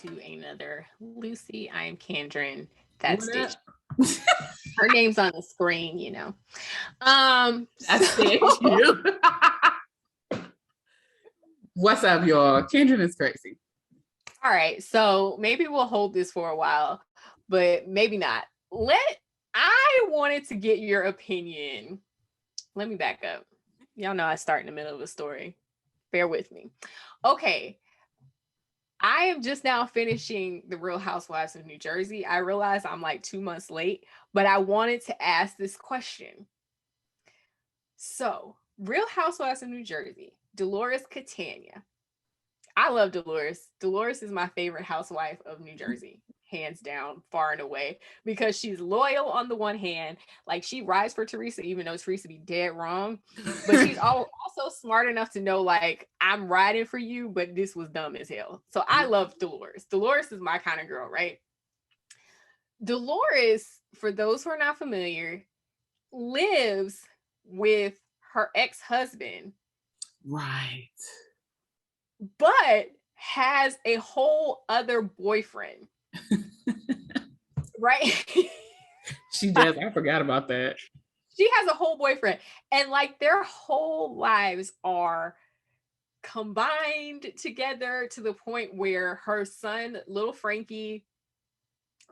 to another Lucy. I am Kendrin. What That's Stitch. up? Her name's on the screen, you know. That's Stitch. You. What's up, y'all? Kendrin is crazy. All right, so maybe we'll hold this for a while, but maybe not. I wanted to get your opinion. Let me back up. Y'all know I start in the middle of a story. Bear with me. Okay. I am just now finishing The Real Housewives of New Jersey. I realize I'm like 2 months late, but I wanted to ask this question. So, Real Housewives of New Jersey, Dolores Catania. I love Dolores. Dolores is my favorite housewife of New Jersey, hands down, far and away, because she's loyal on the one hand. Like, she rides for Teresa, even though Teresa be dead wrong. But she's also smart enough to know, like, I'm riding for you, but this was dumb as hell. So I love Dolores. Dolores is my kind of girl, right? Dolores, for those who are not familiar, lives with her ex-husband. Right. But has a whole other boyfriend. Right? She does. I forgot about that. She has a whole boyfriend. And like their whole lives are combined together to the point where her son, little Frankie,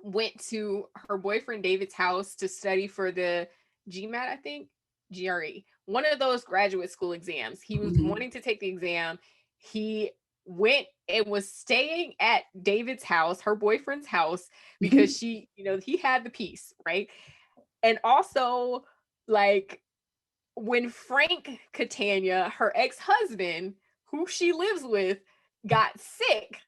went to her boyfriend David's house to study for the GMAT, I think, GRE, one of those graduate school exams. He was wanting to take the exam. He went and was staying at David's house, her boyfriend's house, because she, he had the piece, right? And also, like, when Frank Catania, her ex-husband, who she lives with, got sick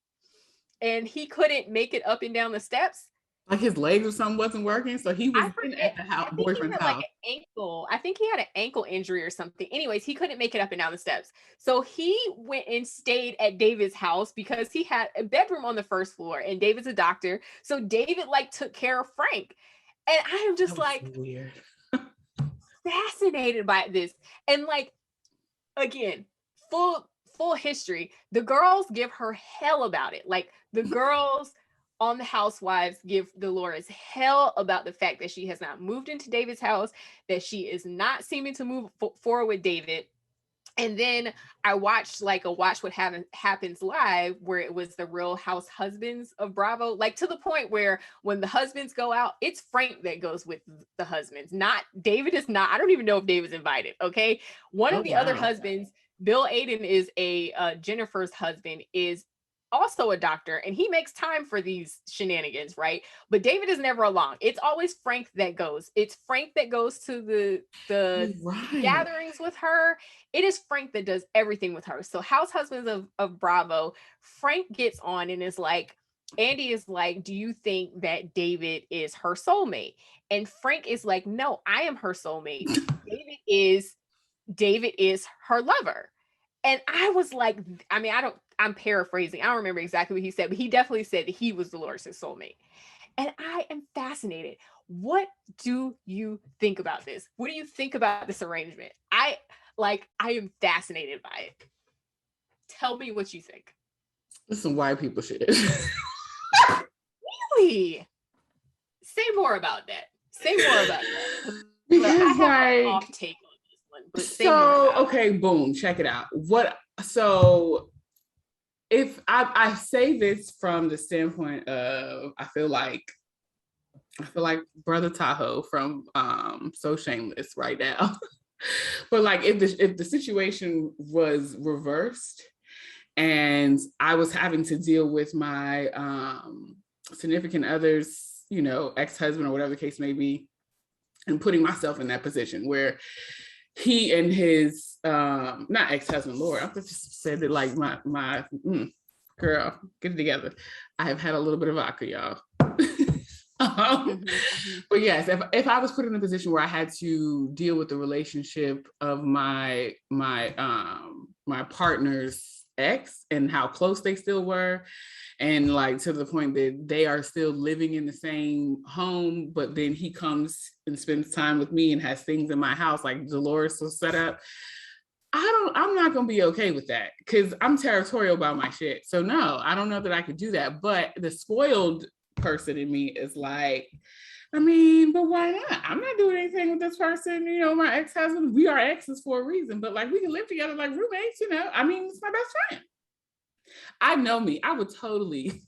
and he couldn't make it up and down the steps. Like his legs or something wasn't working, so he was at the house, boyfriend's house. Like an ankle. I think he had an ankle injury or something. Anyways, he couldn't make it up and down the steps. So he went and stayed at David's house because he had a bedroom on the first floor, and David's a doctor. So David like took care of Frank. And I am just like so weird. fascinated by this. And like, again, full history. The girls give her hell about it. Like the girls on the Housewives give Dolores hell about the fact that she has not moved into David's house, that she is not seeming to move forward with David. And then I watched like a Watch What Happens Live, where it was the Real House Husbands of Bravo, like to the point where when the husbands go out, it's Frank that goes with the husbands, not David is not. I don't even know if David's invited. Okay. One of the other husbands, Bill Aiden, is Jennifer's husband, is also a doctor, and he makes time for these shenanigans, right? But David is never along. It's always Frank that goes. It's Frank that goes to the gatherings with her. It is Frank that does everything with her. So House Husbands of Bravo, Frank gets on and is like, Andy is like, do you think that David is her soulmate? And Frank is like, no, I am her soulmate. David is her lover. And I was like, I mean, I'm paraphrasing. I don't remember exactly what he said, but he definitely said that he was Dolores' soulmate. And I am fascinated. What do you think about this? What do you think about this arrangement? I am fascinated by it. Tell me what you think. It's some white people shit. Really? Say more about that. Because I have an off take on this one. But so, okay, boom, check it out. If I say this from the standpoint of, I feel like Brother Tahoe from So Shameless right now. But like if the situation was reversed and I was having to deal with my significant other's, ex-husband or whatever the case may be, and putting myself in that position where he and his not ex-husband, Lord, I just said that like my girl, get it together. I have had a little bit of vodka, y'all. But yes, if I was put in a position where I had to deal with the relationship of my partner's ex and how close they still were, and like to the point that they are still living in the same home, but then he comes and spends time with me and has things in my house like Dolores was set up, I'm not gonna be okay with that because I'm territorial about my shit. So no, I don't know that I could do that. But the spoiled person in me is like, I mean, but why not? I'm not doing anything with this person. You know, my ex-husband, we are exes for a reason, but like we can live together like roommates, you know. I mean, it's my best friend. I know me. I would totally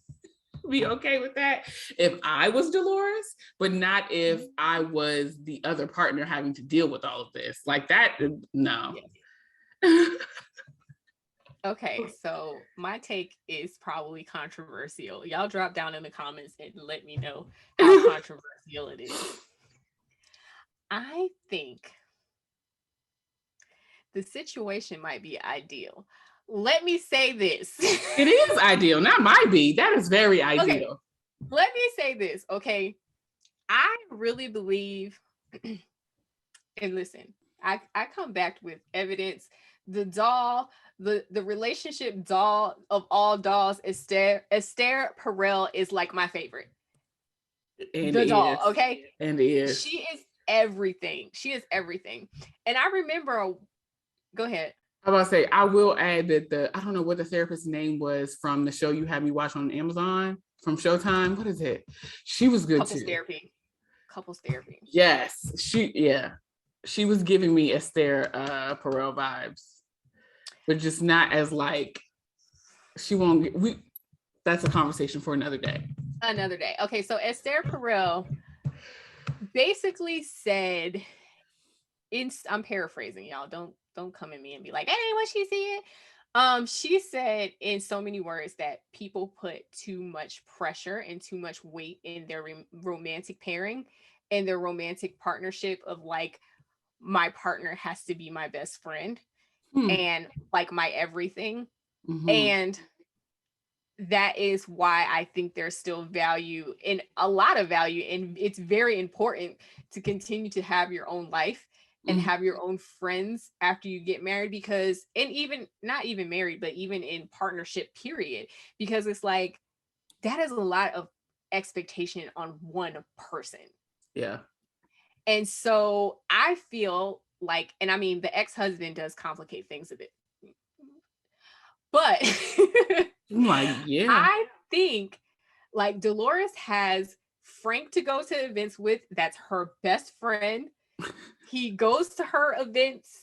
be okay with that if I was Dolores, but not if I was the other partner having to deal with all of this. Like that, no. Yes. Okay, so my take is probably controversial. Y'all drop down in the comments and let me know how controversial it is. I think the situation might be ideal. Let me say this. It is ideal, not might be. That is very ideal. Okay, let me say this, okay? I really believe, and listen, I come back with evidence. The doll, the relationship doll of all dolls, Esther Perel is like my favorite. And the doll, okay? And is. She is everything. She is everything. And I remember, go ahead. I was about to say, I will add that I don't know what the therapist's name was from the show you had me watch on Amazon from Showtime. What is it? She was good Couples too. Therapy. Couples Therapy. Yes. She was giving me Esther Perel vibes, but just not as like, she won't, that's a conversation for another day. Another day. Okay, so Esther Perel basically said, I'm paraphrasing, y'all. Don't come at me and be like, hey, what she said? She said in so many words that people put too much pressure and too much weight in their romantic pairing and their romantic partnership of like, my partner has to be my best friend and like my everything. And that is why I think there's still value, in a lot of value, and it's very important to continue to have your own life and have your own friends after you get married, because, and even not even married, but even in partnership period, because it's like that is a lot of expectation on one person. Yeah. And so I feel like, and I mean, the ex-husband does complicate things a bit, but like, yeah, I think like Dolores has Frank to go to events with. That's her best friend. He goes to her events.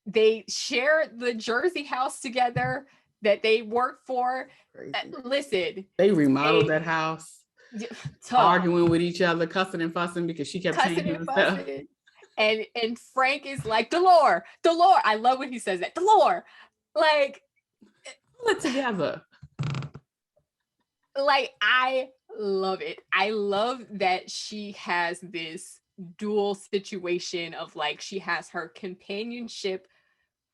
They share the Jersey house together that they work for. Listen, they remodeled that house. Arguing with each other, cussing and fussing because she kept changing and stuff. And Frank is like, Dolores. I love when he says that. Dolores. Like, put it together. Like, I love it. I love that she has this dual situation of like, she has her companionship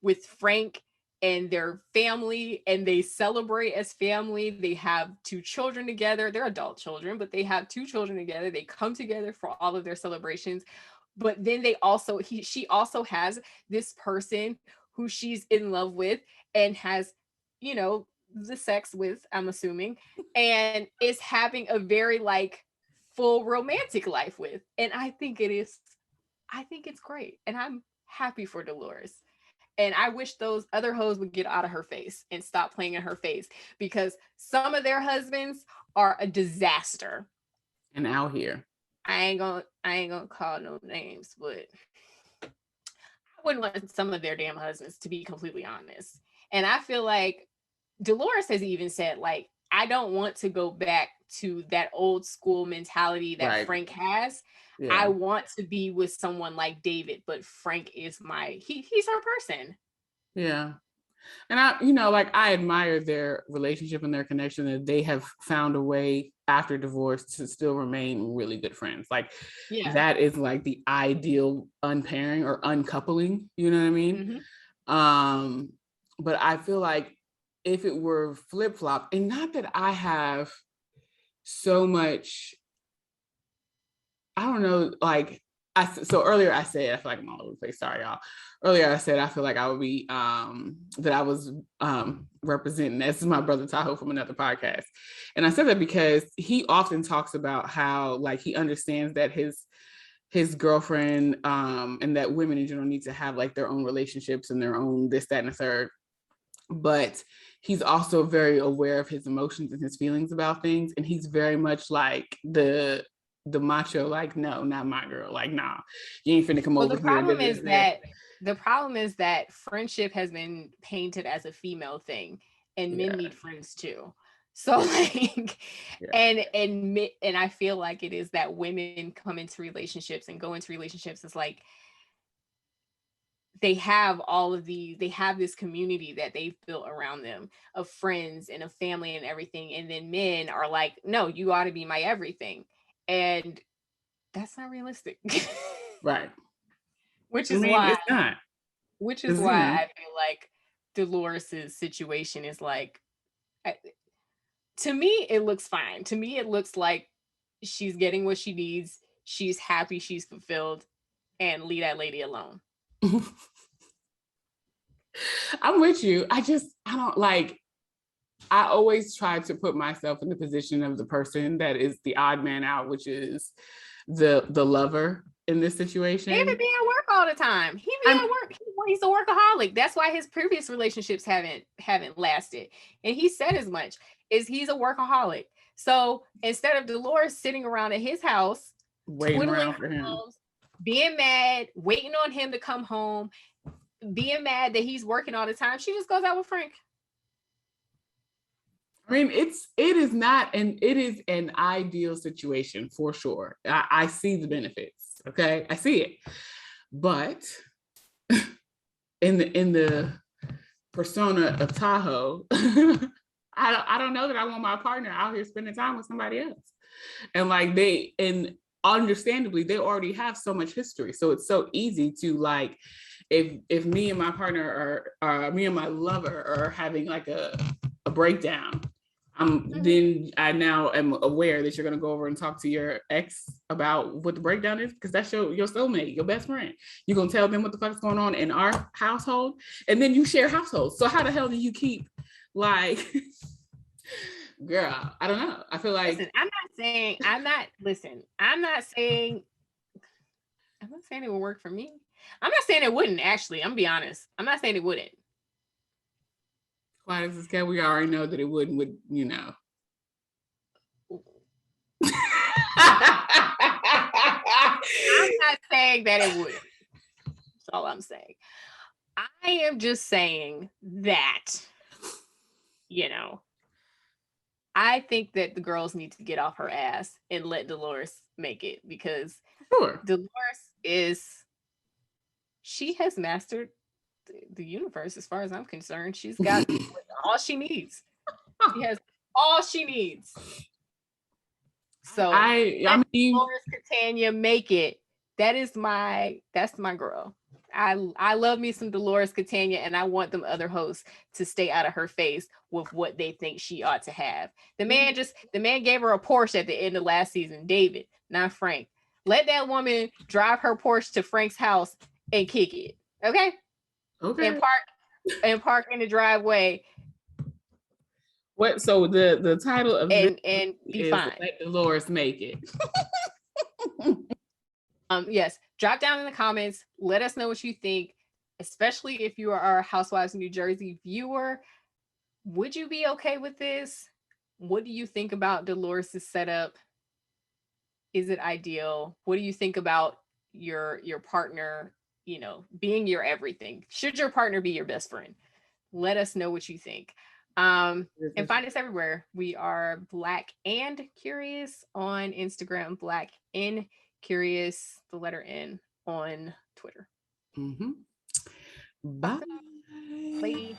with Frank and their family, and they celebrate as family. They have 2 children together. They're adult children, but they have 2 children together. They come together for all of their celebrations. But then she also has this person who she's in love with and has, you know, the sex with, I'm assuming, and is having a very like full romantic life with. And I think it's great. And I'm happy for Dolores. And I wish those other hoes would get out of her face and stop playing in her face, because some of their husbands are a disaster. And out here, I ain't gonna call no names, but I wouldn't want some of their damn husbands, to be completely honest. And I feel like Dolores has even said, like, I don't want to go back to that old school mentality that Frank has. Yeah. I want to be with someone like David, but Frank is he's her person. Yeah. And I admire their relationship and their connection, that they have found a way after divorce to still remain really good friends. Like, that is like the ideal unpairing or uncoupling, you know what I mean? But I feel like if it were flip-flop, and not that I have so much, I don't know, like, so earlier I said, I feel like I'm all over the place, sorry y'all. Earlier I said, I feel like I would be, that I was representing, this is my brother Tahoe from another podcast. And I said that because he often talks about how, like, he understands that his his girlfriend, and that women in general need to have like their own relationships and their own this, that, and the third. But he's also very aware of his emotions and his feelings about things. And he's very much like the macho, like, no, not my girl. Like, nah, you ain't finna come over The here and problem this, is this. that friendship has been painted as a female thing, and men need friends too. So like, and I feel like it is that women come into relationships and go into relationships. It's like they have they have this community that they've built around them of friends and a family and everything. And then men are like, no, you ought to be my everything. And that's not realistic. Right. Which is why it's not. Which is why I feel like Dolores's situation is like, to me, it looks fine. To me, it looks like she's getting what she needs. She's happy. She's fulfilled, and leave that lady alone. I'm with you. I don't like, I always try to put myself in the position of the person that is the odd man out, which is the lover in this situation. David be at work all the time. He be at work. He's a workaholic. That's why his previous relationships haven't lasted. And he said as much. Is he's a workaholic. So instead of Dolores sitting around at his house, waiting around for him, being mad, waiting on him to come home, being mad that he's working all the time, she just goes out with Frank. I mean, it is an ideal situation for sure. I see the benefits. Okay, I see it, but in the persona of Tahoe, I don't know that I want my partner out here spending time with somebody else. And like understandably, they already have so much history, so it's so easy to like, if me and my partner me and my lover are having like a breakdown, then I now am aware that you're going to go over and talk to your ex about what the breakdown is, because that's your soulmate, your best friend. You're going to tell them what the fuck is going on in our household, and then you share households. So how the hell do you keep like, girl, I don't know. I feel like I'm not saying it would work for me. I'm not saying it wouldn't, actually. I'm gonna be honest. I'm not saying it wouldn't. Why does this guy? We already know that it wouldn't, you know. I'm not saying that it would. That's all I'm saying. I am just saying that, you know, I think that the girls need to get off her ass and let Dolores make it, because Dolores she has mastered the universe as far as I'm concerned. She's got all she needs. She has all she needs. So I mean, Dolores Catania make it. That's my girl. I love me some Dolores Catania, and I want them other hosts to stay out of her face with what they think she ought to have. The man gave her a Porsche at the end of last season. David, not Frank. Let that woman drive her Porsche to Frank's house and kick it. Okay. And park in the driveway. What? So the title of and be is fine. Let Dolores Make It. Yes, drop down in the comments. Let us know what you think, especially if you are our Housewives of New Jersey viewer. Would you be okay with this? What do you think about Dolores' setup? Is it ideal? What do you think about your partner, being your everything? Should your partner be your best friend? Let us know what you think. And find us everywhere. We are Black and Curious on Instagram, Black and Curious, the letter N, on Twitter. Bye. Bye.